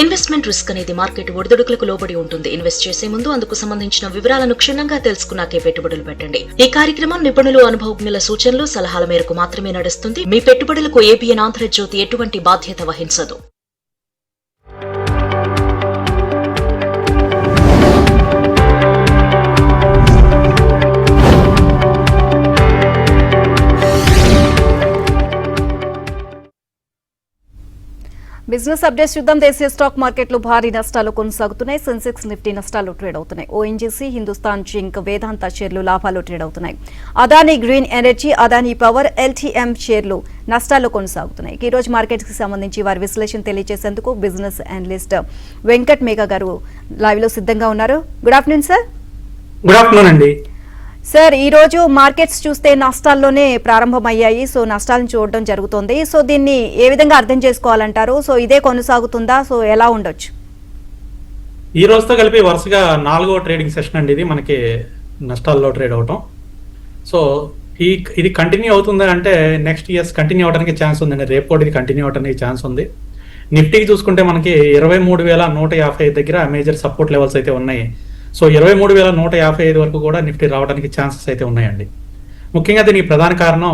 Investment risk అనేది market ఒడిదుడుకులకు లోబడి ఉంటుంది. ఇన్వెస్ట్ చేసే ముందు అందుకు సంబంధించిన వివరాలను క్షుణ్ణంగా తెలుసుకున్నాకే పెట్టుబడులు పెట్టండి. ఈ కార్యక్రమం నిపుణులు, అనుభవజ్ఞుల సూచనలు, సలహాల మేరకు మాత్రమే నడుస్తుంది. మీ పెట్టుబడులకు ఏబిఎన్ ఆంధ్రజ్యోతి ఎటువంటి బాధ్యత వహించదు. బిజినెస్ అప్డేట్స్ చూద్దాం. దేశీయ స్టాక్ మార్కెట్లు భారీ నష్టాలు కొనసాగుతున్నాయి. సెన్సెక్స్, నిఫ్టీ నష్టాలు ట్రేడ్ అవుతున్నాయి. ఓఎన్జీసీ, హిందుస్థాన్ జింక్, వేదాంత షేర్లు లాభాలు ట్రేడ్ అవుతున్నాయి. Adani green energy, Adani power, LTM షేర్లు నష్టాలు కొనసాగుతున్నాయి. ఈ రోజు మార్కెట్ కి సంబంధించి వారి విశ్లేషణ తెలియజేసేందుకు బిజినెస్ అనలిస్ట్ వెంకట్ మేఘా గారు లైవ్ లో సిద్ధంగా ఉన్నారు. Good afternoon sir. Good afternoon అండి. సార్, ఈ రోజు మార్కెట్స్ చూస్తే నష్టాల్లోనే ప్రారంభమయ్యాయి. సో నష్టాలను చూడడం జరుగుతుంది. సో దీన్ని ఏ విధంగా అర్థం చేసుకోవాలంటారు? సో ఇదే కొనసాగుతుందా? సో ఎలా ఉండొచ్చు? ఈ రోజుతో కలిపి వరుసగా 4వ ట్రేడింగ్ సెషన్ అండి ఇది మనకి నష్టాల్లో ట్రేడ్ అవటం. సో ఇది కంటిన్యూ అవుతుందా అంటే నెక్స్ట్ ఇయర్స్ కంటిన్యూ అవడానికి ఛాన్స్ ఉందండి. రేపు కూడా ఇది కంటిన్యూ అవడానికి ఛాన్స్ ఉంది. నిఫ్టీకి చూసుకుంటే మనకి 23,155 దగ్గర మేజర్ సపోర్ట్ లెవెల్స్ అయితే ఉన్నాయి. సో 23,155 వరకు కూడా నిఫ్టీ రావడానికి ఛాన్సెస్ అయితే ఉన్నాయండి. ముఖ్యంగా దీనికి ప్రధాన కారణం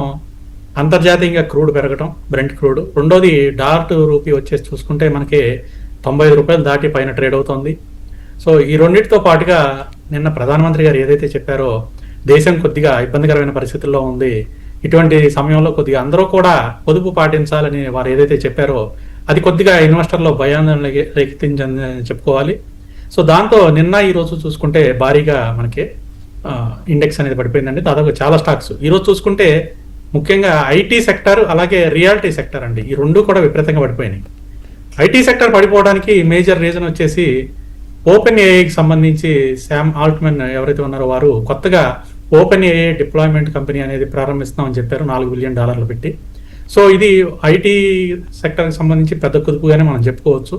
అంతర్జాతీయంగా క్రూడ్ పెరగటం, బ్రెంట్ క్రూడ్. రెండోది డాలర్ టు రూపీ వచ్చేసి చూసుకుంటే మనకి 95 రూపాయలు దాటి పైన ట్రేడ్ అవుతుంది. సో ఈ రెండింటితో పాటుగా నిన్న ప్రధానమంత్రి గారు ఏదైతే చెప్పారో దేశం కొద్దిగా ఇబ్బందికరమైన పరిస్థితుల్లో ఉంది, ఇటువంటి సమయంలో కొద్దిగా అందరూ కూడా పొదుపు పాటించాలని వారు ఏదైతే చెప్పారో అది కొద్దిగా ఇన్వెస్టర్లో భయాందోళన రేకెత్తించని చెప్పుకోవాలి. సో దాంతో నిన్న ఈ రోజు చూసుకుంటే భారీగా మనకి ఇండెక్స్ అనేది పడిపోయిందండి. దాదాపు చాలా స్టాక్స్ ఈరోజు చూసుకుంటే ముఖ్యంగా ఐటీ సెక్టర్ అలాగే రియాలిటీ సెక్టర్ అండి, ఈ రెండు కూడా విపరీతంగా పడిపోయినాయి. ఐటీ సెక్టర్ పడిపోవడానికి మేజర్ రీజన్ వచ్చేసి ఓపెన్ ఏఐకి సంబంధించి శామ్ ఆల్ట్మన్ ఎవరైతే ఉన్నారో వారు కొత్తగా ఓపెన్ ఏఐ డిప్లాయ్మెంట్ కంపెనీ అనేది ప్రారంభిస్తామని చెప్పారు, $4 బిలియన్ పెట్టి. సో ఇది ఐటీ సెక్టర్కి సంబంధించి పెద్ద కుదుపుగానే మనం చెప్పుకోవచ్చు.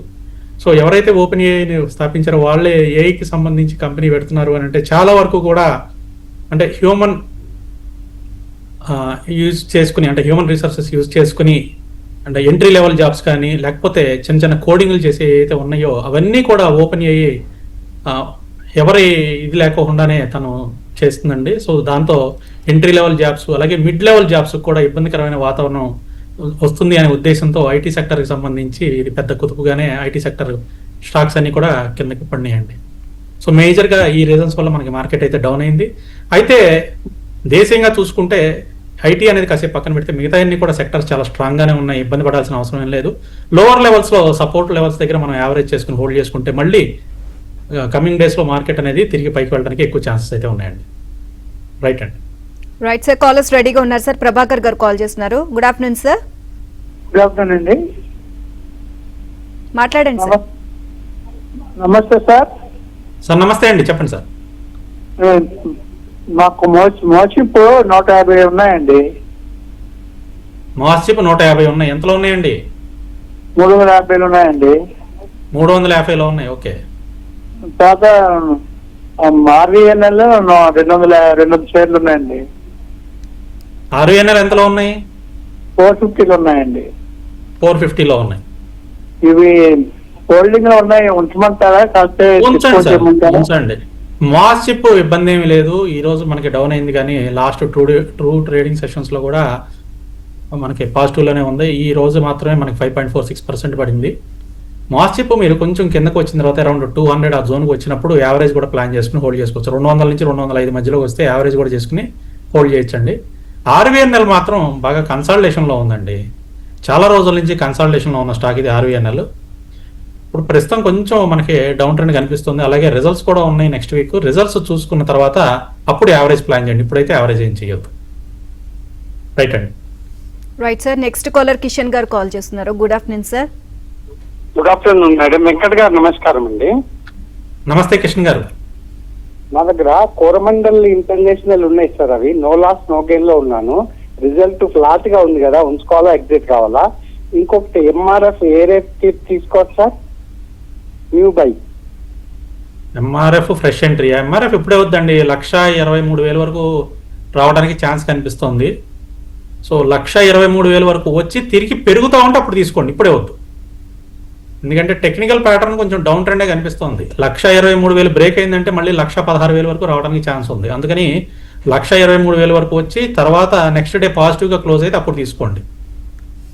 సో ఎవరైతే ఓపెన్ ఏఐని స్థాపించారో వాళ్ళే ఏఐకి సంబంధించి కంపెనీ పెడుతున్నారు అని అంటే చాలా వరకు కూడా అంటే హ్యూమన్ యూజ్ చేసుకుని, అంటే హ్యూమన్ రిసోర్సెస్ యూజ్ చేసుకుని, అంటే ఎంట్రీ లెవెల్ జాబ్స్ కానీ లేకపోతే చిన్న చిన్న కోడింగ్లు చేసే ఏవైతే ఉన్నాయో అవన్నీ కూడా ఓపెన్ ఏఐ ఎవరి ఇది లేకోకుండానే తను చేస్తుందండి. సో దాంతో ఎంట్రీ లెవెల్ జాబ్స్ అలాగే మిడ్ లెవెల్ జాబ్స్ కూడా ఇబ్బందికరమైన వాతావరణం వస్తుంది అనే ఉద్దేశంతో ఐటీ సెక్టర్కి సంబంధించి ఇది పెద్ద కుతుపుగానే ఐటీ సెక్టర్ స్టాక్స్ అన్ని కూడా కిందకి పడినాయండి. సో మేజర్గా ఈ రీజన్స్ వల్ల మనకి మార్కెట్ అయితే డౌన్ అయింది. అయితే దేశీయంగా చూసుకుంటే ఐటీ అనేది కాసేపు పక్కన పెడితే మిగతా అన్ని కూడా సెక్టర్స్ చాలా స్ట్రాంగ్గానే ఉన్నాయి, ఇబ్బంది పడాల్సిన అవసరం ఏం లేదు. లోవర్ లెవెల్స్లో సపోర్ట్ లెవెల్స్ దగ్గర మనం యావరేజ్ చేసుకుని హోల్డ్ చేసుకుంటే మళ్ళీ కమింగ్ డేస్లో మార్కెట్ అనేది తిరిగి పైకి వెళ్ళడానికి ఎక్కువ ఛాన్సెస్ అయితే ఉన్నాయండి. రైట్ అండి. రైట్ సార్, కాలర్స్ రెడీగా ఉన్నారు సార్. ప్రభాకర్ గారు కాల్ చేస్తున్నారు. Good afternoon sir. Good afternoon అండి. మాట్లాడండి సార్. నమస్తే సార్. సార్ నమస్తే అండి, చెప్పండి సార్. మాకు మోచిప్ 150 ఉన్నాయండి. మోచిప్ 150 ఉన్నాయి. ఎంతలో ఉన్నాయండి? 350 ఉన్నాయండి. 350లో ఉన్నాయి. ఓకే. తర్వాత ఆర్వీఎన్ఎల్ 200 షేర్లు ఉన్నాయండి. ఆర్వీఎన్ఎల్ ఎంతలో ఉన్నాయి? 450లో ఉన్నాయండి. 450లో ఉన్నాయి. ఇవి హోల్డింగ్ లో ఉన్నాయి, ఉంచమంటారా? ఉంచండి. మోచిప్ ఇబ్బంది ఏమి లేదు. ఈ రోజు మనకి డౌన్ అయింది కానీ లాస్ట్ టూ ట్రేడింగ్ సెషన్స్ లో కూడా మనకి పాజిటివ్ లోనే ఉంది. ఈ రోజు మాత్రమే మనకి 5.46% పడింది. మోచిప్ మీరు కొంచెం కిందకు వచ్చిన తర్వాత అరౌండ్ 200 ఆ జోన్కి వచ్చినప్పుడు యావరేజ్ కూడా ప్లాన్ చేసుకుని హోల్డ్ చేసుకోవచ్చు. 200 నుంచి 205 మధ్యలో వస్తే యావరేజ్ కూడా చేసుకుని హోల్డ్ చేయొచ్చండి. ఆర్వీఎన్ఎల్ మాత్రం బాగా కన్సాలిడేషన్లో ఉందండి. చాలా రోజుల నుంచి కన్సాలిడేషన్లో ఉన్న స్టాక్ ఇది ఆర్వీఎన్ఎల్. ఇప్పుడు ప్రస్తుతం కొంచెం మనకి డౌన్ ట్రెండ్ కనిపిస్తుంది. అలాగే రిజల్ట్స్ కూడా ఉన్నాయి నెక్స్ట్ వీక్. రిజల్ట్స్ చూసుకున్న తర్వాత అప్పుడు యావరేజ్ ప్లాన్ చేయండి, ఇప్పుడైతే యావరేజ్ ఏం చేయొద్దు. రైట్ అండి. Right sir. Next caller Kishan garu call చేస్తున్నారు. Good afternoon sir. Good afternoon madam. Venkat garu నమస్కారం అండి. నమస్తే కిషన్ గారు. మా దగ్గర కోరమండల్ ఇంటర్నేషనల్ ఉన్నాయి సార్, అవి నో లాస్ నో గెయిన్ లో ఉన్నాను. రిజల్ట్ ఫ్లాట్ గా ఉంది కదా, ఉంచుకోవాలా ఎగ్జిట్ కావాలా? ఇంకొకటి ఎంఆర్ఎఫ్ ఏ రేట్ తీసుకోవచ్చు sir? New by. MRF fresh entry. MRF ఇప్పుడే వద్దండి, 1,23,000 వరకు రావడానికి ఛాన్స్ కనిపిస్తుంది. సో 1,23,000 వరకు వచ్చి తిరిగి పెరుగుతూ ఉంటే అప్పుడు తీసుకోండి, ఇప్పుడే వద్దు. ఎందుకంటే టెక్నికల్ ప్యాటర్న్ కొంచెం డౌన్ ట్రెండే కనిపిస్తోంది. 1,23,000 బ్రేక్ అయిందంటే మళ్ళీ 1,16,000 వరకు రావడానికి ఛాన్స్ ఉంది. అందుకని 1,23,000 వరకు వచ్చి తర్వాత నెక్స్ట్ డే పాజిటివ్గా క్లోజ్ అయితే అప్పుడు తీసుకోండి.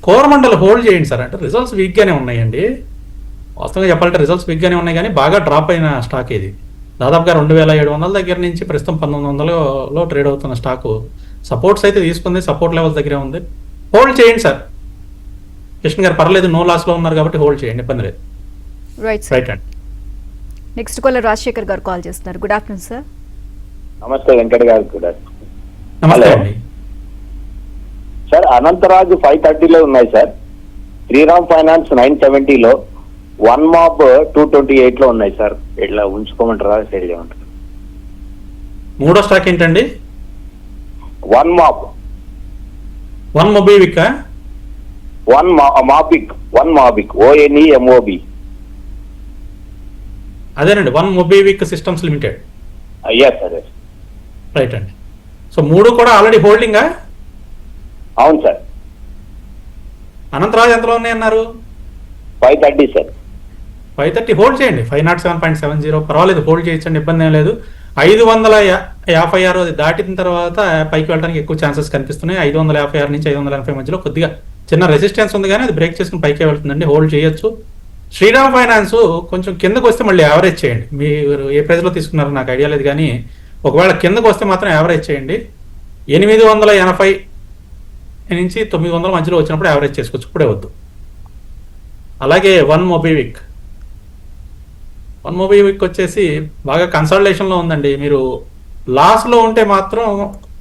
కోరమండల్ హోల్డ్ చేయండి సార్. అంటే రిజల్ట్స్ వీక్గానే ఉన్నాయండి. వాస్తవంగా చెప్పాలంటే రిజల్ట్స్ వీక్గానే ఉన్నాయి కానీ బాగా డ్రాప్ అయిన స్టాక్ ఇది. దాదాపుగా 2,700 దగ్గర నుంచి ప్రస్తుతం 1,900లో ట్రేడ్ అవుతున్న స్టాకు. సపోర్ట్స్ అయితే తీసుకుంది, సపోర్ట్ లెవెల్స్ దగ్గరే ఉంది. హోల్డ్ చేయండి సార్ కృష్ణ గారు, పర్లేదు, నో లాస్లో ఉన్నారు కాబట్టి హోల్డ్ చేయండి, ఇబ్బంది లేదు. రైట్ అండి. నెక్స్ట్ కాలర్ రాజశేఖర్ గారు కాల్ చేస్తున్నారు. Good afternoon sir. నమస్తే వెంకట గారు. కూడా నమస్తే హలో. అండి. సార్ అనంతరాజు 530లో ఉన్నాయి సార్. శ్రీరామ్ ఫైనాన్స్ 970లో, వన్ మాప్ 228లో ఉన్నాయి సార్. ఇట్లా ఉంచుకోమంటారా, సేల్ చేయమంటారా? మూడో స్టాక్ ఏంటండి? One map, one Mobikwik. One Mobik ONEMOB. అదేనండి, one Mobikwik systems limited. Yes sir. Right అండి. సో మూడు కూడా ఆల్రెడీ హోల్డింగా? అవును సార్. అనంతరాజు ఎంతలో ఉన్నాయన్నారు? 530 సార్. 530 హోల్డ్ చేయండి. 507.70 పర్వాలేదు, హోల్డ్ చేయొచ్చండి, ఇబ్బంది ఏం లేదు. 556 అది దాటిన తర్వాత పైకి వెళ్ళడానికి ఎక్కువ ఛాన్సెస్ కనిపిస్తున్నాయి. 556 నుంచి 580 మధ్యలో కొద్దిగా చిన్న రెసిస్టెన్స్ ఉంది కానీ అది బ్రేక్ చేసుకుని పైకే వెళ్తుందండి, హోల్డ్ చేయొచ్చు. శ్రీరామ్ ఫైనాన్స్ కొంచెం కిందకు వస్తే మళ్ళీ యావరేజ్ చేయండి. మీరు ఏ ప్రైస్లో తీసుకున్నారో నాకు ఐడియా లేదు కానీ ఒకవేళ కిందకు వస్తే మాత్రం యావరేజ్ చేయండి. 880 నుంచి 900 మధ్యలో వచ్చినప్పుడు యావరేజ్ చేసుకోవచ్చు, ఇప్పుడే వద్దు. అలాగే వన్ మొబైవిక్ వచ్చేసి బాగా కన్సల్టేషన్లో ఉందండి. మీరు లాస్లో ఉంటే మాత్రం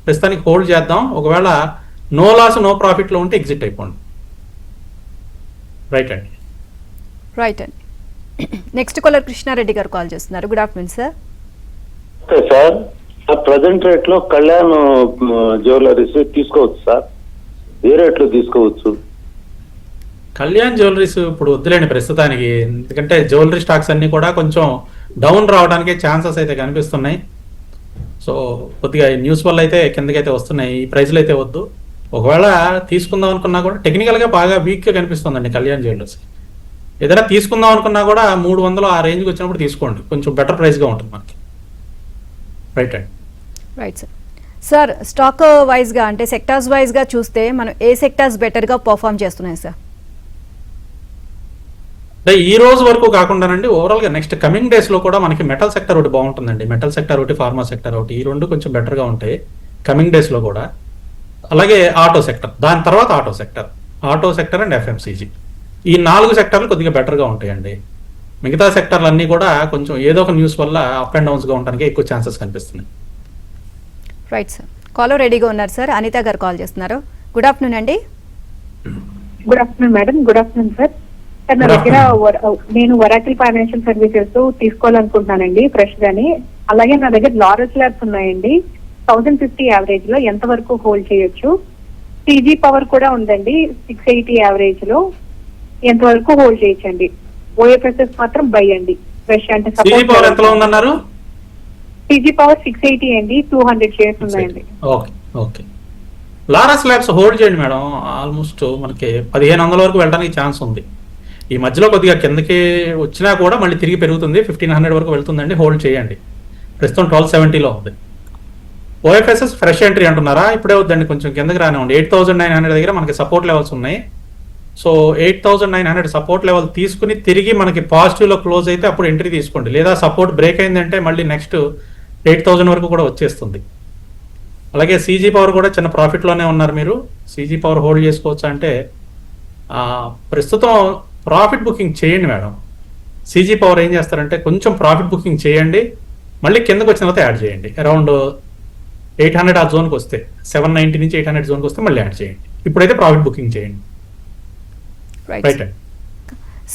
ప్రస్తుతానికి హోల్డ్ చేద్దాం. ఒకవేళ నో లాస్ నో ప్రాఫిట్లో ఉంటే ఎగ్జిట్ అయిపోండి. రైట్ అండి. నెక్స్ట్ కాలర్ కృష్ణారెడ్డి గారు కాల్ చేస్తున్నారు. Good afternoon sir. Sir present rate లో కళ్యాణ్ జ్యువెలరీస్ తీసుకోవచ్చు సార్? ఏ రేట్లో తీసుకోవచ్చు? కళ్యాణ్ జ్యువెలరీస్ ఇప్పుడు వద్దులేండి ప్రస్తుతానికి, ఎందుకంటే జ్యువెలరీ స్టాక్స్ అన్ని కూడా కొంచెం డౌన్ రావడానికి ఛాన్సెస్ అయితే కనిపిస్తున్నాయి. సో కొద్దిగా న్యూస్ వల్ల అయితే కిందకైతే వస్తున్నాయి. ఈ ప్రైస్లు అయితే వద్దు. ఒకవేళ తీసుకుందాం అనుకున్నా కూడా టెక్నికల్గా బాగా వీక్గా కనిపిస్తుందండి కళ్యాణ్ జ్యువెలర్స్. ఏదైనా తీసుకుందాం అనుకున్నా కూడా 300 ఆ రేంజ్కి వచ్చినప్పుడు తీసుకోండి, కొంచెం బెటర్ ప్రైస్గా ఉంటుంది మనకి. రైట్ అండి. Right sir. సార్ స్టాక్ వైజ్గా అంటే సెక్టార్స్ వైజ్గా చూస్తే మనం ఏ సెక్టార్స్ బెటర్గా పర్ఫామ్ చేస్తున్నాయి సార్? అంటే ఈ రోజు వరకు కాకుండానండి, ఓవరాల్గా నెక్స్ట్ కమింగ్ డేస్లో కూడా మనకి మెటల్ సెక్టర్ ఒకటి బాగుంటుందండి. మెటల్ సెక్టర్ ఒకటి, ఫార్మా సెక్టర్ ఒకటి, ఈ రెండు కొంచెం బెటర్గా ఉంటాయి కమింగ్ డేస్లో కూడా. అలాగే ఆటో సెక్టర్, దాని తర్వాత ఆటో సెక్టర్ అండ్ FMCG, ఈ 4 సెక్టర్లు కొద్దిగా బెటర్గా ఉంటాయండి. మిగతా సెక్టర్లు అన్నీ కూడా కొంచెం ఏదో ఒక న్యూస్ వల్ల అప్ అండ్ డౌన్స్గా ఉండడానికి ఎక్కువ ఛాన్సెస్ కనిపిస్తున్నాయి. Right sir. కాలర్ రెడీగా ఉన్నారు సార్. అనిత గారు కాల్ చేస్తున్నారు. గుడ్ ఆఫ్టర్నూన్ అండి. Good afternoon madam. Good afternoon sir. Sir నా దగ్గర నేను వరాకిల్ ఫైనాన్షియల్ సర్వీసెస్ తీసుకోవాలనుకుంటున్నానండి ఫ్రెష్ గాని. అలాగే నా దగ్గర లారస్ ల్యాబ్స్ ఉన్నాయండి. 1050 యావరేజ్ లో ఎంత వరకు హోల్డ్ చేయొచ్చు? CG పవర్ కూడా ఉందండి 680 యావరేజ్ లో, ఎంత వరకు హోల్డ్ చేయొచ్చండి? OFSS మాత్రం బై అండి ఫ్రెష్. అంటే CG పవర్ ఎంతలో ఉందన్నారు? CG పవర్ 680 అండి, 200 షేర్స్ ఉన్నాయండి. ఓకే. లారస్ ల్యాబ్స్ హోల్డ్ చేయండి మేడం. ఆల్మోస్ట్ మనకి 1500 వరకు వెళ్ళడానికి ఛాన్స్ ఉంది. ఈ మధ్యలో కొద్దిగా కిందకి వచ్చినా కూడా మళ్ళీ తిరిగి పెరుగుతుంది, 1500 వరకు వెళ్తుందండి, హోల్డ్ చేయండి. ప్రస్తుతం 1270లో ఉంది. OFSS ఫ్రెష్ ఎంట్రీ అంటున్నారా? ఇప్పుడే వద్దండి, కొంచెం కిందకి రానివ్వండి. 8900 దగ్గర మనకి సపోర్ట్ లెవెల్స్ ఉన్నాయి. సో 8900 సపోర్ట్ లెవెల్ తీసుకుని తిరిగి మనకి పాజిటివ్లో క్లోజ్ అయితే అప్పుడు ఎంట్రీ తీసుకోండి. లేదా సపోర్ట్ బ్రేక్ అయిందంటే మళ్ళీ నెక్స్ట్ 8000 వరకు కూడా వచ్చేస్తుంది. అలాగే CG పవర్ కూడా చిన్న ప్రాఫిట్లోనే ఉన్నారు మీరు. CG పవర్ హోల్డ్ చేసుకోవచ్చు అంటే ప్రస్తుతం ప్రాఫిట్ బుకింగ్ చేయండి మేడం. CG పవర్ ఏం చేస్తారంటే కొంచెం ప్రాఫిట్ బుకింగ్ చేయండి, మళ్ళీ కిందకు వచ్చిన తర్వాత యాడ్ చేయండి. అరౌండ్ 800 ఆ జోన్కి వస్తే, 790 నుంచి 800 జోన్కి వస్తే మళ్ళీ యాడ్ చేయండి. ఇప్పుడైతే ప్రాఫిట్ బుకింగ్ చేయండి. రైట్ అండి.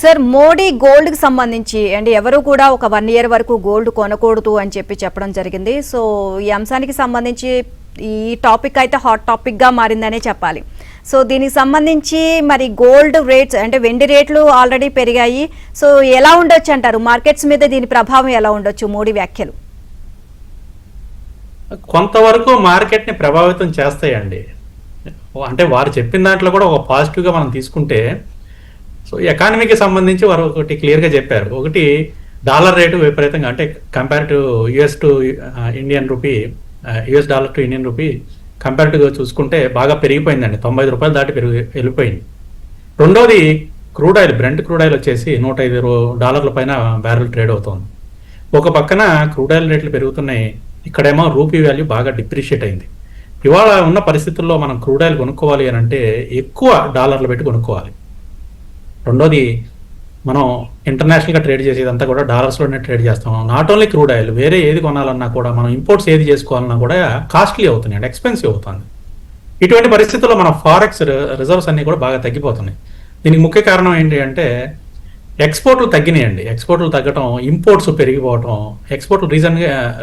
సార్ మోడీ గోల్డ్ కి సంబంధించి అండ్ ఎవరు కూడా ఒక 1 year వరకు గోల్డ్ కొనకూడదు అని చెప్పడం జరిగింది. సో ఈ అంశానికి సంబంధించి ఈ టాపిక్ అయితే హాట్ టాపిక్ గా మారిందనే చెప్పాలి. సో దీనికి సంబంధించి మరి గోల్డ్ రేట్స్ అంటే వెండి రేట్లు ఆల్రెడీ పెరిగాయి. సో ఎలా ఉండొచ్చు అంటారు మార్కెట్స్ మీద దీని ప్రభావం ఎలా ఉండొచ్చు మోడీ వ్యాఖ్యలు? కొంతవరకు మార్కెట్ ని ప్రభావితం చేస్తాయండి. అంటే వారు చెప్పిన దాంట్లో కూడా ఒక పాజిటివ్గా మనం తీసుకుంటే సో ఎకానమీకి సంబంధించి వారు ఒకటి క్లియర్గా చెప్పారు. ఒకటి డాలర్ రేటు విపరీతంగా, అంటే compare to US to Indian rupee, US dollar to Indian rupee కంపేరిటివ్గా చూసుకుంటే బాగా పెరిగిపోయిందండి. 90 రూపాయలు దాటి వెళ్ళిపోయింది. రెండోది crude oil, Brent crude oil వచ్చేసి $105 పైన బ్యారెల్ ట్రేడ్ అవుతుంది. ఒక పక్కన క్రూడ్ ఆయిల్ రేట్లు పెరుగుతున్నాయి, ఇక్కడేమో రూపీ వాల్యూ బాగా డిప్రిషియేట్ అయింది. ఇవాళ ఉన్న పరిస్థితుల్లో మనం క్రూడ్ ఆయిల్ కొనుక్కోవాలి అని అంటే ఎక్కువ డాలర్లు పెట్టి కొనుక్కోవాలి. రెండోది మనం ఇంటర్నేషనల్గా ట్రేడ్ చేసేదంతా కూడా డాలర్స్లోనే ట్రేడ్ చేస్తాం. నాట్ ఓన్లీ క్రూడ్ ఆయిల్, వేరే ఏది కొనాలన్నా కూడా మనం ఇంపోర్ట్స్ ఏది చేసుకోవాలన్నా కూడా కాస్ట్లీ అవుతుంది అండి, ఎక్స్పెన్సివ్ అవుతుంది. ఇటువంటి పరిస్థితుల్లో మన ఫారెక్స్ రిజర్వ్స్ అన్నీ కూడా బాగా తగ్గిపోతున్నాయి. దీనికి ముఖ్య కారణం ఏంటి అంటే ఎక్స్పోర్ట్లు తగ్గినాయండి. ఎక్స్పోర్ట్లు తగ్గటం, ఇంపోర్ట్స్ పెరిగిపోవటం. ఎక్స్పోర్ట్లు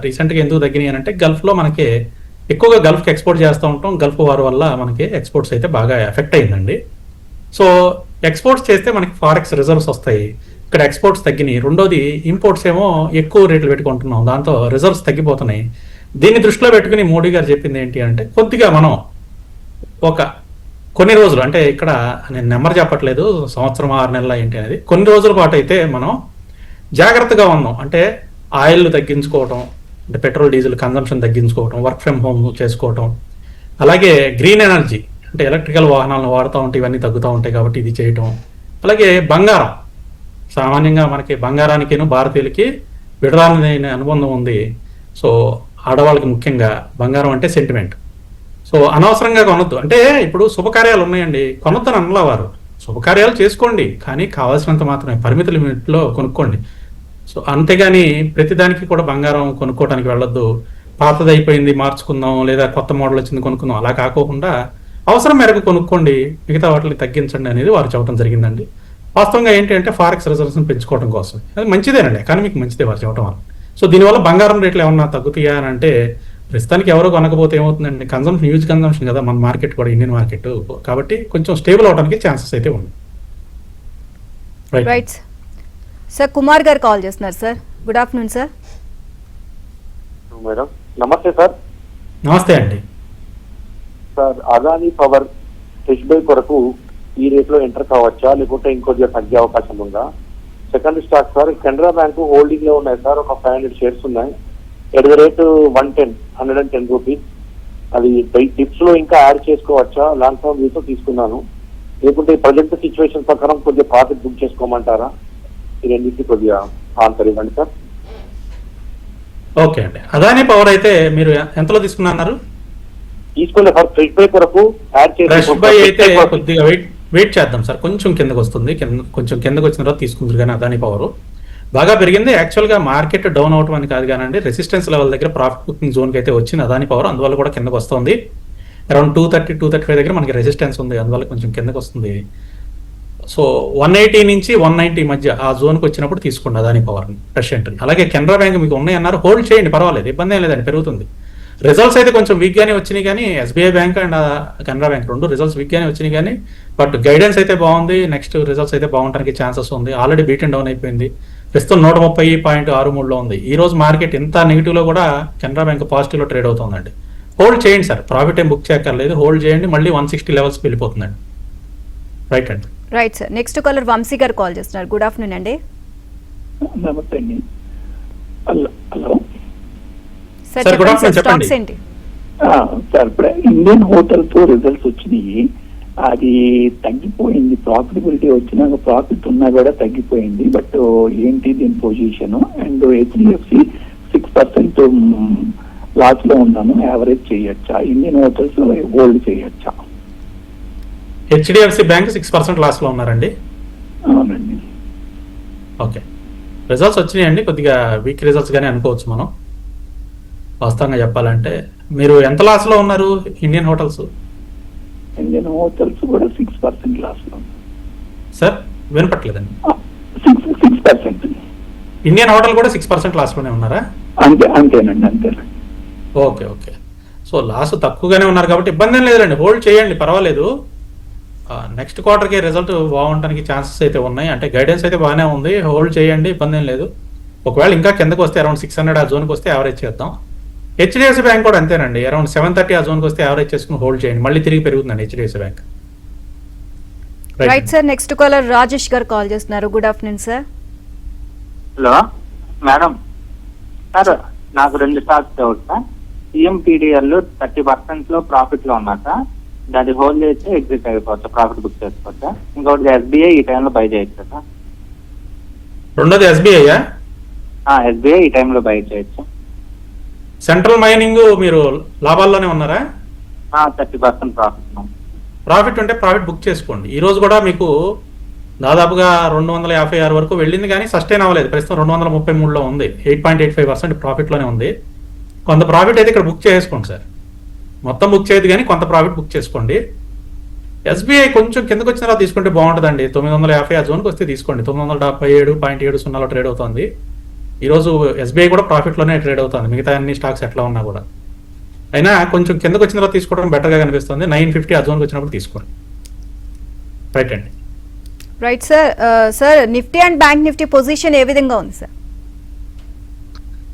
రీసెంట్గా ఎందుకు తగ్గినాయి అంటే గల్ఫ్లో మనకి ఎక్కువగా గల్ఫ్కి ఎక్స్పోర్ట్ చేస్తూ ఉంటాం. గల్ఫ్ వార్ వల్ల మనకి ఎక్స్పోర్ట్స్ అయితే బాగా ఎఫెక్ట్ అయిందండి. సో ఎక్స్పోర్ట్స్ చేస్తే మనకి ఫారెక్స్ రిజర్వ్స్ వస్తాయి, ఇక్కడ ఎక్స్పోర్ట్స్ తగ్గినాయి. రెండోది ఇంపోర్ట్స్ ఏమో ఎక్కువ రేట్లు పెట్టుకుంటున్నాం, దాంతో రిజర్వ్స్ తగ్గిపోతున్నాయి. దీన్ని దృష్టిలో పెట్టుకుని మోడీ గారు చెప్పింది ఏంటి అంటే కొద్దిగా మనం కొన్ని రోజులు, అంటే ఇక్కడ నేను నెంబర్ చెప్పట్లేదు, సంవత్సరం 6 నెలల ఏంటి అనేది, కొన్ని రోజుల పాటు అయితే మనం జాగ్రత్తగా ఉన్నాం. అంటే ఆయిల్ తగ్గించుకోవటం, అంటే పెట్రోల్ డీజిల్ కన్జంప్షన్ తగ్గించుకోవటం, వర్క్ ఫ్రమ్ హోమ్ చేసుకోవటం, అలాగే గ్రీన్ ఎనర్జీ అంటే ఎలక్ట్రికల్ వాహనాలను వాడుతూ ఉంటే ఇవన్నీ తగ్గుతూ ఉంటాయి కాబట్టి ఇది చేయటం. అలాగే బంగారం, సామాన్యంగా మనకి బంగారానికిను భారతీయులకి విడరాని అనుబంధం ఉంది. సో ఆడవాళ్ళకి ముఖ్యంగా బంగారం అంటే సెంటిమెంట్. సో అనవసరంగా కొనొద్దు. అంటే ఇప్పుడు శుభకార్యాలు ఉన్నాయండి, కొనొద్దని అనలా వారు, శుభకార్యాలు చేసుకోండి కానీ కావాల్సినంత మాత్రమే, పరిమిత లిమిట్లో కొనుక్కోండి. సో అంతేగాని ప్రతిదానికి కూడా బంగారం కొనుక్కోవడానికి వెళ్ళొద్దు. పాతది అయిపోయింది మార్చుకుందాం, లేదా కొత్త మోడల్ వచ్చింది కొనుక్కుందాం, అలా కాకోకుండా అవసరం మేరకు కొనుక్కోండి, మిగతా వాటిని తగ్గించండి అనేది వారు చెప్పడం జరిగిందండి. వాస్తవంగా ఏంటి అంటే ఫారెక్స్ రిజర్వ్స్ని పెంచుకోవడం కోసం అది మంచిదేనండి, ఎకానమీకి మంచిదే వారు చెప్పడం వల్ల. సో దీనివల్ల బంగారం రేట్లు ఏమన్నా తగ్గుతాయా అని అంటే ప్రస్తుతానికి ఎవరో కొనకపోతే ఏమవుతుందండి, కన్జంప్షన్ హ్యూజ్ కన్జంప్షన్ కదా మన మార్కెట్ కూడా, ఇండియన్ మార్కెట్ కాబట్టి కొంచెం స్టేబుల్ అవడానికి ఛాన్సెస్ అయితే ఉంది. రైట్ సార్, కుమార్ గారు కాల్ చేస్తున్నారు sir. Good afternoon sir. Madam నమస్తే సార్. నమస్తే అండి. Sir Adani power fish by కొరకు ఈ రేట్ లో ఎంటర్ కావచ్చా, లేకుంటే ఇంకొద్దిగా తగ్గే అవకాశం ఉందా? Second stock sir, Canara bank holding లో ఉన్నాయి సార్, ఒక 500 షేర్స్ ఉన్నాయి. At the rate 110 rupees. అది టిప్స్ లో ఇంకా యాడ్ చేసుకోవచ్చా? లాంగ్ టర్మ్ వ్యూతో తీసుకున్నాను, లేకుంటే ప్రజెంట్ సిచ్యువేషన్ ప్రకారం కొద్దిగా ప్రాఫిట్ బుక్ చేసుకోమంటారా? ఈ రెండింటికి కొద్దిగా ఆన్సర్ ఇవ్వండి సార్. ఓకే అండి. అదానీ పవర్ అయితే మీరు ఎంతలో తీసుకున్నారు? తీసుకోలేదు సార్, ఫ్రెష్ బై కొరకు యాడ్ ఫ్రెష్ బై అయితే కొద్దిగా వెయిట్ చేద్దాం సార్, కొంచెం కిందకు వస్తుంది, కొంచెం కిందకు వచ్చిన తర్వాత తీసుకుంటారు. కానీ అదానీ పవర్ బాగా పెరిగింది. యాక్చువల్గా మార్కెట్ డౌన్ అవటం అని కాదు కానండి, రెసిస్టెన్స్ లెవెల్ దగ్గర ప్రాఫిట్ బుకింగ్ జోన్కి అయితే వచ్చింది అదానీ పవర్, అందువల్ల కూడా కిందకు వస్తుంది. అరౌండ్ 230-235 దగ్గర మనకి రెసిస్టెన్స్ ఉంది, అందువల్ల కొంచెం కిందకు వస్తుంది. సో 180 నుంచి 190 మధ్య ఆ జోన్కి వచ్చినప్పుడు తీసుకోండి అదానీ పవర్ని ఫ్రెష్ ఎంట్రీ. అలాగే కెనరా బ్యాంక్ మీకు ఉన్నాయన్నారు, హోల్డ్ చేయండి, పర్వాలేదు, ఇబ్బంది ఏం లేదండి, పెరుగుతుంది. రిజల్ట్స్ అయితే కొంచెం వీక్గానే వచ్చినాయి కానీ SBI bank and Canara bank రెండు రిజల్ట్స్ వీక్గానే వచ్చినాయి కానీ బట్ గైడెన్స్ అయితే బాగుంది. నెక్స్ట్ రిజల్ట్స్ అయితే బాగుండడానికి ఛాన్సెస్ ఉంది. ఆల్రెడీ బీట్ అండ్ డౌన్ అయిపోయింది, ప్రస్తుతం 130.63లో ఉంది. ఈ రోజు మార్కెట్ ఇంత నెగిటివ్లో కూడా కెనరా బ్యాంక్ పాజిటివ్లో ట్రేడ్ అవుతుందండి. హోల్డ్ చేయండి సార్, ప్రాఫిట్ ఏం బుక్ చేయక్కర్లేదు, హోల్డ్ చేయండి. మళ్ళీ 160 లెవెల్స్కి వెళ్ళిపోతుందండి. రైట్ అండి. Right sir. Next caller Vamshi garu call చేస్తున్నారు. గుడ్ ఆఫ్టర్నూన్ అండి. నమస్తే అండి. హలో సార్ Sir, good చెప్పండి afternoon, సార్, స్టాక్స్ చెప్పండి. ఏంటి? సార్ ఇప్పుడు ఇండియన్ హోటల్స్ రిజల్ట్స్ వచ్చినాయి, అది తగ్గిపోయింది. ప్రాఫిటబిలిటీ వచ్చినాక ప్రాఫిట్ ఉన్నా కూడా తగ్గిపోయింది. బట్ ఏంటి దీని పొజిషన్? అండ్ హెచ్డిఎఫ్సి 6% లాస్ లో ఉన్నాను, యావరేజ్ చేయొచ్చా? ఇండియన్ హోటల్స్ హోల్డ్ చేయొచ్చా? హెచ్డిఎఫ్సి బ్యాంక్ 6% లాస్లో ఉన్నారండి. అవునండి. ఓకే, రిజల్ట్స్ వచ్చినాయండి, కొద్దిగా వీక్ రిజల్ట్స్ గానే అనుకోవచ్చు మనం. వాస్తవంగా చెప్పాలంటే మీరు ఎంత లాస్లో ఉన్నారు ఇండియన్ హోటల్స్? ఇండియన్ హోటల్స్ కూడా 6% లాస్ లో. సార్ వినపట్లేదండి. 6%. ఇండియన్ హోటల్ కూడా 6% లాస్లోనే ఉన్నారా? అంతేనండి, అంతేనండి. Okay okay. సో లాస్ తక్కువగానే ఉన్నారు కాబట్టి ఇబ్బంది ఏం లేదండి, హోల్డ్ చేయండి, పర్వాలేదు. నెక్స్ట్ క్వార్టర్కి రిజల్ట్ బాగుండడానికి ఛాన్సెస్ అయితే ఉన్నాయి. అంటే గైడెన్స్ అయితే బాగానే ఉంది, హోల్డ్ చేయండి, ఇబ్బంది ఏం లేదు. ఒకవేళ ఇంకా కిందకు వస్తే అరౌండ్ 600 ఆ జోన్కి వస్తే యావరేజ్ చేద్దాం. హెచ్డిఎఫ్సి బ్యాంక్ కూడా అంతేనండి, అరౌండ్ 730 ఆ జోన్కి వస్తే యావరేజ్ చేసుకుని హోల్డ్ చేయండి, మళ్ళీ తిరిగి పెరుగుతుందండి HDFC bank. Right sir, next caller Rajesh గారు కాల్ చేస్తున్నారు. Good afternoon sir. Hello madam, sir నాకు 2 స్టాక్స్ డౌట్ సార్. సిఎంపీడిఎల్ 30% లో ప్రాఫిట్ లో ఉన్నా సార్, దాన్ని హోల్డ్ చేస్తే ఎగ్జిట్ అయిపోతా, ప్రాఫిట్ బుక్ చేసుకోవచ్చా? ఇంకోటి ఎస్బీఐ ఈ టైంలో బై చేయొచ్చా సార్? రెండోది ఎస్బీఐ. ఎస్బీఐ ఈ టైంలో బై చేయొచ్చా? సెంట్రల్ మైనింగ్ మీరు లాభాల్లోనే ఉన్నారా? 30% ప్రాఫిట్. ప్రాఫిట్ ఉంటే ప్రాఫిట్ బుక్ చేసుకోండి. ఈ రోజు కూడా మీకు దాదాపుగా 256 వరకు వెళ్ళింది, కానీ సస్టైన్ అవ్వలేదు. ప్రస్తుతం 233లో ఉంది. 8.85% ప్రాఫిట్లోనే ఉంది. కొంత ప్రాఫిట్ అయితే ఇక్కడ బుక్ చేసుకోండి సార్. మొత్తం బుక్ చేయదు కానీ కొంత ప్రాఫిట్ బుక్ చేసుకోండి. ఎస్బీఐ కొంచెం కిందకు వచ్చిన తర్వాత తీసుకుంటే బాగుంటుందండి. 950 ఆ జోన్కి వస్తే తీసుకోండి. 977.70 ట్రేడ్ అవుతుంది. ఈరోజు ఎస్బీఐ కూడా ప్రాఫిట్లోనే ట్రేడ్ అవుతుంది, మిగతా అన్ని స్టాక్స్ ఎట్లా ఉన్నా కూడా. అయినా కొంచెం కిందకు వచ్చిన తర్వాత తీసుకోవడం బెటర్గా కనిపిస్తుంది. 950 ఆ జోన్కి వచ్చినప్పుడు తీసుకోండి. రైట్ అండి. Right sir. Sir Nifty and bank Nifty position ఏ విధంగా ఉంది సార్?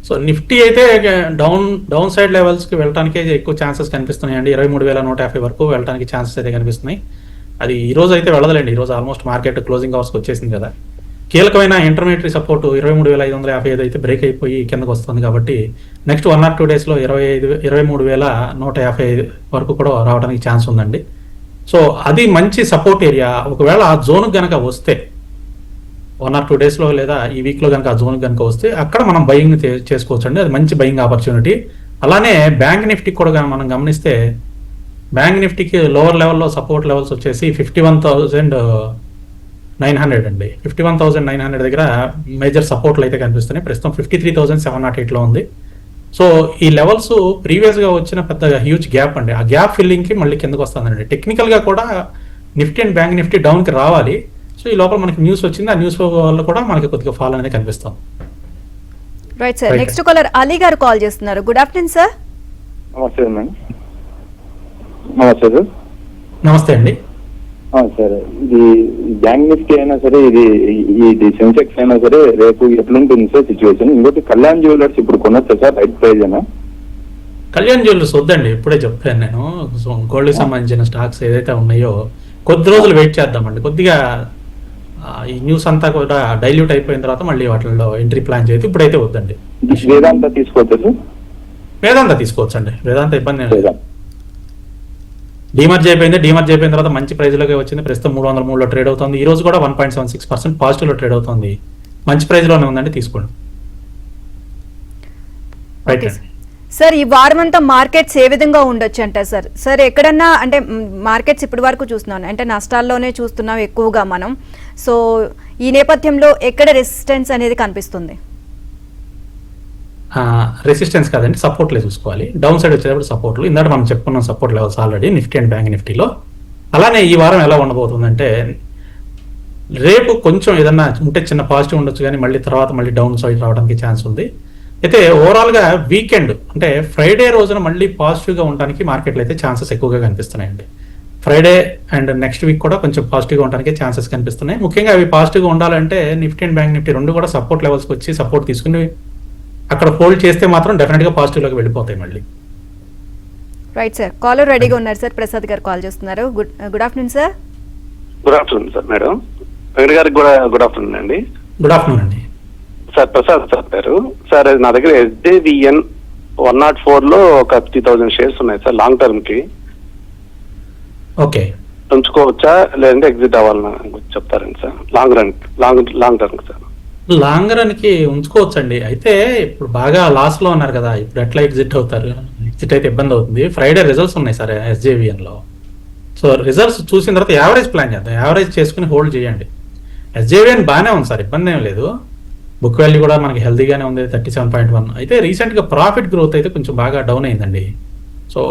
సో నిఫ్టీ అయితే డౌన్ సైడ్ లెవెల్స్కి వెళ్ళడానికి ఎక్కువ ఛాన్సెస్ కనిపిస్తున్నాయండి. 23,150 వరకు వెళ్ళడానికి ఛాన్సెస్ అయితే కనిపిస్తున్నాయి. అది ఈ రోజు అయితే వెళ్ళదులేండి. ఈ రోజు ఆల్మోస్ట్ మార్కెట్ క్లోజింగ్ అవర్స్కి వచ్చేసింది కదా. కీలకమైన ఇంటర్మీడియట్ సపోర్ట్ 23,555 అయితే బ్రేక్ అయిపోయి కిందకు వస్తుంది. కాబట్టి నెక్స్ట్ 1 or 2 డేస్లో 23,150 వరకు కూడా రావడానికి ఛాన్స్ ఉందండి. సో అది మంచి సపోర్ట్ ఏరియా. ఒకవేళ ఆ జోన్కి కనుక వస్తే 1 or 2 డేస్లో లేదా ఈ వీక్లో కనుక ఆ జోన్కి కనుక వస్తే అక్కడ మనం బయింగ్ చేసుకోవచ్చు అండి. అది మంచి బయింగ్ ఆపర్చునిటీ. అలానే బ్యాంక్ నిఫ్టీకి కూడా మనం గమనిస్తే బ్యాంక్ నిఫ్టీకి లోవర్ లెవెల్లో సపోర్ట్ లెవెల్స్ వచ్చేసి 51,900 అండి. 51,900 దగ్గర మేజర్ సపోర్ట్లు అయితే కనిపిస్తున్నాయి. ప్రస్తుతం 53,708లో ఉంది. సో ఈ లెవెల్స్ ప్రీవియస్గా వచ్చిన పెద్ద హ్యూజ్ గ్యాప్ అండి. ఆ గ్యాప్ ఫిల్లింగ్కి మళ్ళీ కిందకు వస్తుందండి. టెక్నికల్గా కూడా నిఫ్టీ అండ్ బ్యాంక్ నిఫ్టీ డౌన్కి రావాలి. సో ఈ లోపల మనకి న్యూస్ వచ్చింది. ఆ న్యూస్ వల్ల కూడా మనకి కొద్దిగా ఫాల్ అనేది కనిపిస్తాం. Right sir, next caller Ali గారు కాల్ చేస్తున్నారు. Good afternoon sir. నమస్తే మేడం. నమస్తే సార్. నమస్తే అండి. సార్, ఇది బ్యాంక్ నిఫ్టీ అయినా సరే, ఇది సెన్సెక్స్ అయినా సరే రేపు ఎట్లుంటుంది సార్ సిచ్యువేషన్? ఇంకోటి కళ్యాణ్ జ్యువెలర్స్ ఇప్పుడు కొనొచ్చా సార్? రైట్ ప్రైజ్ అయినా? కళ్యాణ్ జ్యువెలర్స్ వద్దండి, ఇప్పుడే చెప్పాను నేను. సో గోల్డ్కి సంబంధించిన స్టాక్స్ ఏదైతే ఉన్నాయో కొద్ది రోజులు వెయిట్ చేద్దామండి. కొద్దిగా ఈ న్యూస్ అంతా కూడా డైల్యూట్ అయిపోయిన తర్వాత మళ్ళీ వాటిల్లో ఎంట్రీ ప్లాన్ చేయొచ్చు. ఇప్పుడైతే వద్దండి. వేదాంత తీసుకోవచ్చా సార్? వేదాంత తీసుకోవచ్చండి. వేదాంత ఇబ్బంది లేదు. డీమర్జ్ అయిపోయింది. డీమర్జ్ అయిపోయిన తర్వాత మంచి ప్రైజ్లోకి వచ్చింది. ప్రస్తుతం 303లో ట్రేడ్ అవుతుంది. ఈ రోజు కూడా 1.76% పాజిటివ్లో ట్రేడ్ అవుతుంది. మంచి ప్రైజ్లోనే ఉందండి, తీసుకోండి. రైట్ అండి. సార్ ఈ వారం అంతా మార్కెట్స్ ఏ విధంగా ఉండొచ్చు అంటారు సార్? సార్ ఎక్కడన్నా అంటే మార్కెట్స్ ఇప్పటి వరకు చూస్తున్నాం అంటే నష్టాల్లోనే చూస్తున్నాం ఎక్కువగా మనం. సో ఈ నేపథ్యంలో ఎక్కడ రెసిస్టెన్స్ అనేది కనిపిస్తుంది? రెసిస్టెన్స్ కాదండి, సపోర్ట్లే చూసుకోవాలి. డౌన్ సైడ్ వచ్చేటప్పుడు సపోర్ట్లు ఇందాక మనం చెప్పుకున్నాం, support levels already Nifty and bank నిఫ్టీలో. అలానే ఈ వారం ఎలా ఉండబోతుందంటే రేపు కొంచెం ఏదన్నా ఉంటే చిన్న పాజిటివ్ ఉండొచ్చు, కానీ మళ్ళీ తర్వాత మళ్ళీ డౌన్ సైడ్ రావడానికి ఛాన్స్ ఉంది. అయితే ఓవరాల్గా వీకెండ్ అంటే ఫ్రైడే రోజున మళ్ళీ పాజిటివ్గా ఉండడానికి మార్కెట్లో అయితే ఛాన్సెస్ ఎక్కువగా కనిపిస్తున్నాయండి. ఫ్రైడే అండ్ నెక్స్ట్ వీక్ కూడా కొంచెం పాజిటివ్గా ఉండడానికి ఛాన్సెస్ కనిపిస్తున్నాయి. ముఖ్యంగా అవి పాజిటివ్గా ఉండాలంటే నిఫ్టీ అండ్ బ్యాంక్ నిఫ్టీ రెండు కూడా సపోర్ట్ లెవెల్స్కి వచ్చి సపోర్ట్ తీసుకుని అక్కడ హోల్డ్ చేస్తే మాత్రం డెఫినెట్గా పాజిటివ్లోకి వెళ్ళిపోతాయి మళ్ళీ. రైట్ సార్, కాలర్ రెడీగా ఉన్నారు సార్. ప్రసాద్ గారు కాల్ చేస్తున్నారు. Good afternoon sir. Good afternoon sir. Madam Venkata గారికి కూడా గుడ్ ఆఫ్టర్నూన్ అండి. గుడ్ ఆఫ్టర్నూన్ అండి. సార్ ప్రసాద్ సార్ గారు. సార్ నా దగ్గర SJVN 104లో ఒక 50,000 షేర్స్ ఉన్నాయి సార్. లాంగ్ టర్మ్ కి ఓకే ఉంచుకోవచ్చా లేదంటే ఎగ్జిట్ అవ్వాలన్నా చెప్తారండి sir? Long term sir. Long run కి ఉంచుకోవచ్చండి. అయితే ఇప్పుడు బాగా లాస్ లో ఉన్నారు కదా, ఇప్పుడు ఎట్లా ఎగ్జిట్ అవుతారు? ఎగ్జిట్ అయితే ఇబ్బంది అవుతుంది. ఫ్రైడే రిజల్ట్స్ ఉన్నాయి సార్ SJVN లో. సో రిజల్ట్స్ చూసిన తర్వాత యావరేజ్ ప్లాన్ చేద్దాం. యావరేజ్ చేసుకుని హోల్డ్ చేయండి. SJVN బాగానే ఉంది సార్, ఇబ్బంది ఏం లేదు. బుక్ వాల్యూ కూడా మనకి హెల్తీగానే ఉంది, 37.1. అయితే రీసెంట్గా ప్రాఫిట్ గ్రోత్ అయితే కొంచెం బాగా డౌన్ అయిందండి. సో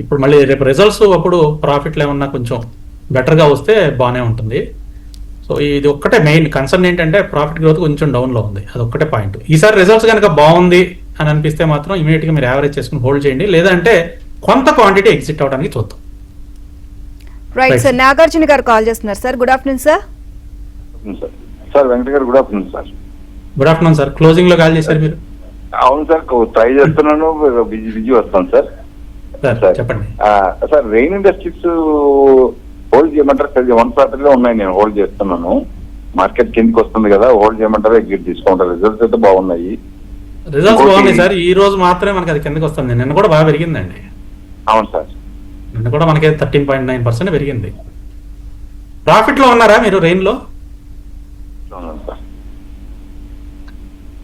ఇప్పుడు మళ్ళీ రేపు రిజల్ట్స్ అప్పుడు ప్రాఫిట్లు ఏమన్నా కొంచెం బెటర్గా వస్తే బాగానే ఉంటుంది. సో ఇది ఒక్కటే మెయిన్ కన్సర్న్ ఏంటంటే ప్రాఫిట్ గ్రోత్ కొంచెం డౌన్లో ఉంది, అది ఒక్కటే పాయింట్. ఈసారి రిజల్ట్స్ కనుక బాగుంది అని అనిపిస్తే మాత్రం ఇమీడియట్గా మీరు యావరేజ్ చేసుకుని హోల్డ్ చేయండి, లేదంటే కొంత క్వాంటిటీ ఎగ్జిట్ అవడానికి చూద్దాం. రైట్ సార్, నాగార్జున గారు కాల్ చేస్తున్నారు sir. Good afternoon sir. Sir Venkata గారు good afternoon sir. Good afternoon sir. Closing లో కాల్ చేశారు మీరు? అవును సార్, ట్రై చేస్తున్నాను, బిజీ వస్తాను సార్. చెప్పండి సార్. రెయిన్ ఇండస్ట్రీస్ హోల్డ్ చేయమంటారు సార్? 140 లో ఉన్నాయి, నేను హోల్డ్ చేస్తున్నాను. మార్కెట్ కిందకి వస్తుంది కదా, హోల్డ్ చేయమంటారా ఎగ్జిట్ తీసుకుంటారు? రిజల్ట్స్ అయితే బాగున్నాయి. రిజల్ట్స్ బాగున్నాయి సార్. ఈ రోజు మాత్రమే మనకి అది కిందకి వస్తుంది. నిన్న కూడా బాగా పెరిగిందండి. అవును సార్. నిన్న కూడా మనకి 13.9% పెరిగింది. ప్రాఫిట్ లో ఉన్నారా మీరు రెయిన్ లో? అవును సార్.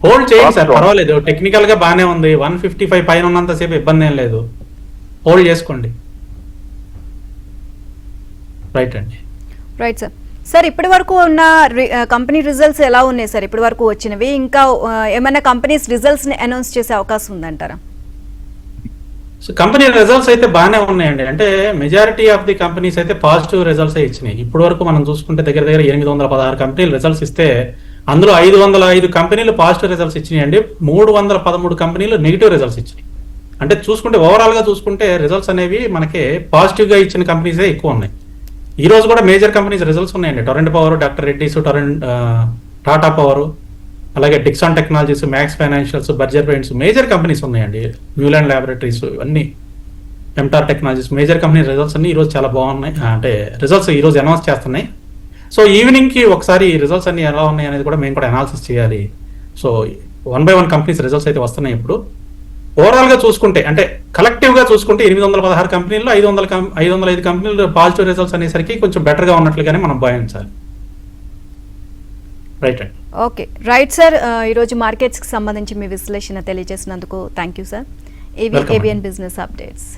హోల్డ్ చేయండి సార్, పర్వాలేదు. టెక్నికల్ గా బానే ఉంది. 155 పైన ఉన్నంతసేపు ఇబ్బంది ఏం లేదు. హోల్డ్ చేసుకోండి. రైట్ అండి. Right sir. సార్ ఇప్పటి వరకు ఉన్న కంపెనీ రిజల్ట్స్ ఎలా ఉన్నాయి సార్? ఇప్పటి వరకు వచ్చినవి ఇంకా ఏమైనా కంపెనీస్ రిజల్ట్స్ ని అనౌన్స్ చేసే అవకాశం ఉందంటారా? సో కంపెనీ రిజల్ట్స్ అయితే బాగానే ఉన్నాయండి. అంటే మెజారిటీ ఆఫ్ ది కంపెనీస్ అయితే పాజిటివ్ రిజల్ట్స్ ఇచ్చినాయి. ఇప్పటి వరకు మనం చూసుకుంటే దగ్గర 816 కంపెనీలు రిజల్ట్స్ ఇస్తే అందులో 505 కంపెనీలు పాజిటివ్ రిజల్ట్స్ ఇచ్చినాయండి. 313 కంపెనీలు నెగిటివ్ రిజల్ట్స్ ఇచ్చినాయి. అంటే చూసుకుంటే ఓవరాల్ గా చూసుకుంటే రిజల్ట్స్ అనేవి మనకి పాజిటివ్ గా ఇచ్చిన కంపెనీసే ఎక్కువ ఉన్నాయి. ఈ రోజు కూడా మేజర్ కంపెనీస్ రిజల్ట్స్ ఉన్నాయండి. Torrent power, doctor Reddy's, Tata power, అలాగే Dixon technologies, Max financials, Berger paints, major companies ఉన్నాయండి. న్యూలాండ్ ల్యాబొరేటరీస్, ఇవన్నీ MTAR technologies, major company results అన్ని ఈ రోజు చాలా బాగున్నాయి. అంటే రిజల్ట్స్ ఈ రోజు అనౌన్స్ చేస్తున్నాయి. సో ఈవినింగ్ కి ఒకసారి రిజల్ట్స్ అన్ని ఎలా ఉన్నాయి అనేది కూడా మేము కూడా అనాలిసిస్ చేయాలి. సో 1 by 1 కంపెనీస్ రిజల్ట్స్ అయితే వస్తున్నాయి. ఇప్పుడు ఓవరాల్ గా చూసుకుంటే, అంటే కలెక్టివ్ గా చూసుకుంటే 816 కంపెనీల్లో 505 కంపెనీలు పాజిటివ్ రిజల్ట్స్ అనేసరికి కొంచెం బెటర్ గా ఉన్నట్లుగానే మనం భావించాలి. రైట్ అండి. Okay right sir. ఈరోజు మార్కెట్స్కి సంబంధించి మీ విశ్లేషణ తెలియజేసినందుకు thank you sir. ABN business updates.